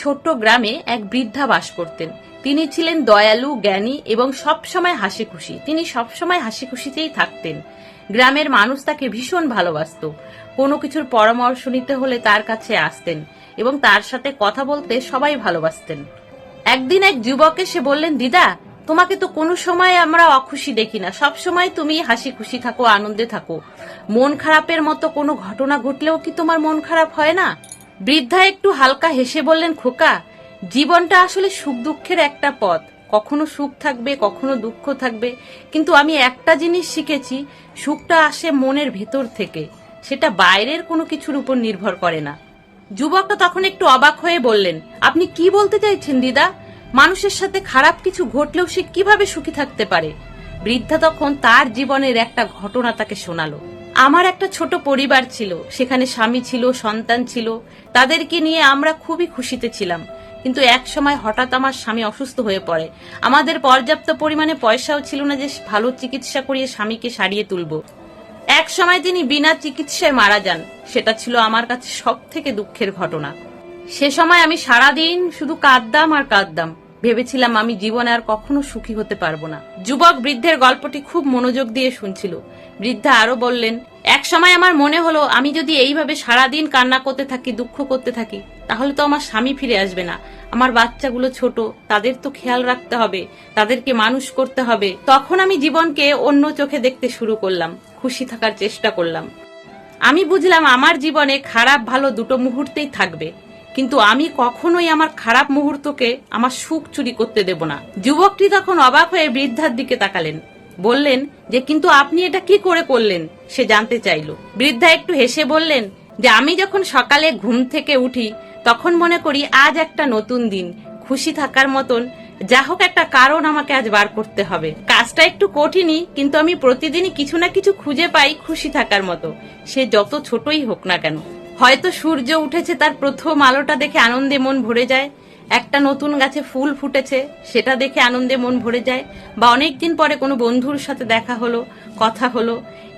ছোট্ট গ্রামে এক বৃদ্ধা বাস করতেন। তিনি ছিলেন দয়ালু, জ্ঞানী এবং সবসময় হাসি খুশি। তিনি সবসময় হাসি খুশিতেই থাকতেন। গ্রামের মানুষ তাকে ভীষণ ভালোবাসত। কোনো কিছুর পরামর্শ নিতে হলে তার কাছে আসতেন এবং তার সাথে কথা বলতে সবাই ভালোবাসতেন। একদিন এক যুবক এসে বললেন, দিদা, তোমাকে তো কোনো সময় আমরা অখুশি দেখি না, সব সময় তুমি হাসি খুশি থাকো, আনন্দে থাকো। মন খারাপের মতো কোনো ঘটনা ঘটলেও কি তোমার মন খারাপ হয় না? বৃদ্ধা একটু হালকা হেসে বললেন, খোকা, জীবনটা আসলে সুখ দুঃখের একটা পথ। কখনো সুখ থাকবে, কখনো দুঃখ থাকবে, কিন্তু আমি একটা জিনিস শিখেছি, সুখটা আসে মনের ভেতর থেকে, সেটা বাইরের কোনো কিছুর উপর নির্ভর করে না। যুবকটা তখন একটু অবাক হয়ে বললেন, আপনি কি বলতে চাইছেন দিদা? মানুষের সাথে খারাপ কিছু ঘটলেও সে কিভাবে সুখী থাকতে পারে? বৃদ্ধা তখন তার জীবনের একটা ঘটনা তাকে শোনালো। আমার একটা ছোট পরিবার ছিল, সেখানে স্বামী ছিল, সন্তান ছিল, তাদেরকে নিয়ে আমরা খুবই খুশিতে ছিলাম। কিন্তু এক সময় হঠাৎ আমার স্বামী অসুস্থ হয়ে পড়ে। আমাদের পর্যাপ্ত পরিমাণে পয়সাও ছিল না যে ভালো চিকিৎসা করিয়ে স্বামীকে সারিয়ে তুলব। এক সময় তিনি বিনা চিকিৎসায় মারা যান। সেটা ছিল আমার কাছে সব থেকে দুঃখের ঘটনা। সে সময় আমি সারাদিন শুধু কাঁদতাম আর কাঁদতাম। ভেবেছিলাম আমি জীবনে আর কখনো সুখী হতে পারবো না। যুবক বৃদ্ধের গল্পটি খুব মনোযোগ দিয়ে শুনছিল। বৃদ্ধা আরো বললেন, এক সময় আমার মনে হলো, আমি যদি এইভাবে সারাদিন কান্না করতে থাকি, দুঃখ করতে থাকি, তাহলে তো আমার স্বামী ফিরে আসবে না। আমার বাচ্চাগুলো ছোট, তাদের তো খেয়াল রাখতে হবে, তাদেরকে মানুষ করতে হবে। তখন আমি জীবনকে অন্য চোখে দেখতে শুরু করলাম, খুশি থাকার চেষ্টা করলাম। আমি বুঝলাম আমার জীবনে খারাপ ভালো দুটো মুহূর্তেই থাকবে, কিন্তু আমি কখনোই আমার খারাপ মুহূর্তকে আমার সুখ চুরি করতে দেব না। যুবকটি তখন অবাক হয়ে বৃদ্ধার দিকে তাকালেন, বললেন যে, কিন্তু আপনি এটা কি করে করলেন? সে জানতে চাইল। বৃদ্ধা একটু হেসে বললেন যে, আমি যখন সকালে ঘুম থেকে উঠি তখন মনে করি আজ একটা নতুন দিন, খুশি থাকার মতন যা হোক একটা কারণ আমাকে আজ বার করতে হবে। কাজটা একটু কঠিনই, কিন্তু আমি প্রতিদিনই কিছু না কিছু খুঁজে পাই খুশি থাকার মতো, সে যত ছোটই হোক না কেন। হয়তো সূর্য উঠেছে, তার প্রথম আলোটা দেখে আনন্দে মন ভরে যায়। একটা নতুন গাছে ফুল ফুটেছে, সেটা দেখে আনন্দে মন ভরে যায়। বা অনেকদিন পরে কোনো বন্ধুর সাথে দেখা হলো, কথা হলো।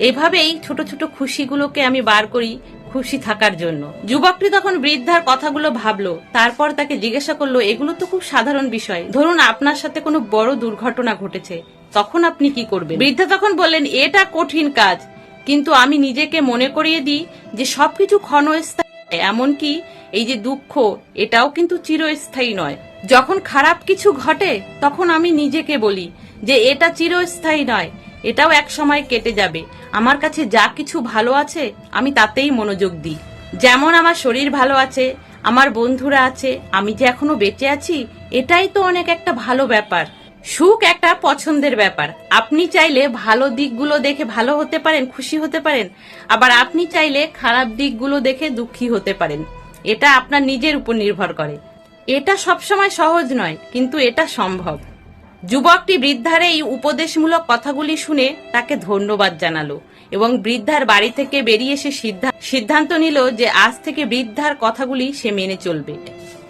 এভাবেই ছোট ছোট খুশিগুলোকে আমি বার করি খুশি থাকার জন্য। যুবকটি তখন বৃদ্ধার কথাগুলো ভাবলো, তারপর তাকে জিজ্ঞাসা করলো, এগুলো তো খুব সাধারণ বিষয়। ধরুন আপনার সাথে কোনো বড় দুর্ঘটনা ঘটেছে, তখন আপনি কি করবেন? বৃদ্ধা তখন বললেন, এটা কঠিন কাজ, কিন্তু আমি নিজেকে মনে করিয়ে দিই যে সবকিছু ক্ষণস্থায়ী, এমনকি এই যে দুঃখ, এটাও কিন্তু চিরস্থায়ী নয়। যখন খারাপ কিছু ঘটে তখন আমি নিজেকে বলি যে এটা চিরস্থায়ী নয়, এটাও এক সময় কেটে যাবে। আমার কাছে যা কিছু ভালো আছে আমি তাতেই মনোযোগ দিই। যেমন আমার শরীর ভালো আছে, আমার বন্ধুরা আছে, আমি যে এখনো বেঁচে আছি, এটাই তো অনেক একটা ভালো ব্যাপার। সুখ একটা পছন্দের ব্যাপার। আপনি চাইলে ভালো দিকগুলো দেখে ভালো হতে পারেন, খুশি হতে পারেন, আবার আপনি চাইলে খারাপ দিকগুলো দেখে দুঃখী হতে পারেন। এটা আপনার নিজের উপর নির্ভর করে। এটা সবসময় সহজ নয়, কিন্তু এটা সম্ভব। যুবকটি বৃদ্ধার এই উপদেশমূলক কথাগুলি শুনে তাকে ধন্যবাদ জানালো এবং বৃদ্ধার বাড়ি থেকে বেরিয়ে এসে সিদ্ধান্ত নিল যে আজ থেকে বৃদ্ধার কথাগুলি সে মেনে চলবে।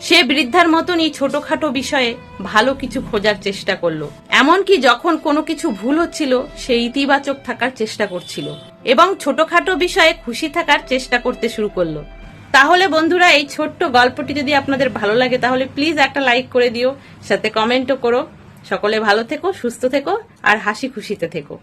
সে বৃদ্ধার মতনই ছোটখাটো বিষয়ে ভালো কিছু খোঁজার চেষ্টা করলো। এমনকি যখন কোনো কিছু ভুল হচ্ছিল, সে ইতিবাচক থাকার চেষ্টা করছিল এবং ছোটখাটো বিষয়ে খুশি থাকার চেষ্টা করতে শুরু করলো। তাহলে বন্ধুরা, এই ছোট্ট গল্পটি যদি আপনাদের ভালো লাগে তাহলে প্লিজ একটা লাইক করে দিও, সাথে কমেন্টও করো। সকলে ভালো থেকো, সুস্থ থেকো আর হাসি খুশিতে থেকো।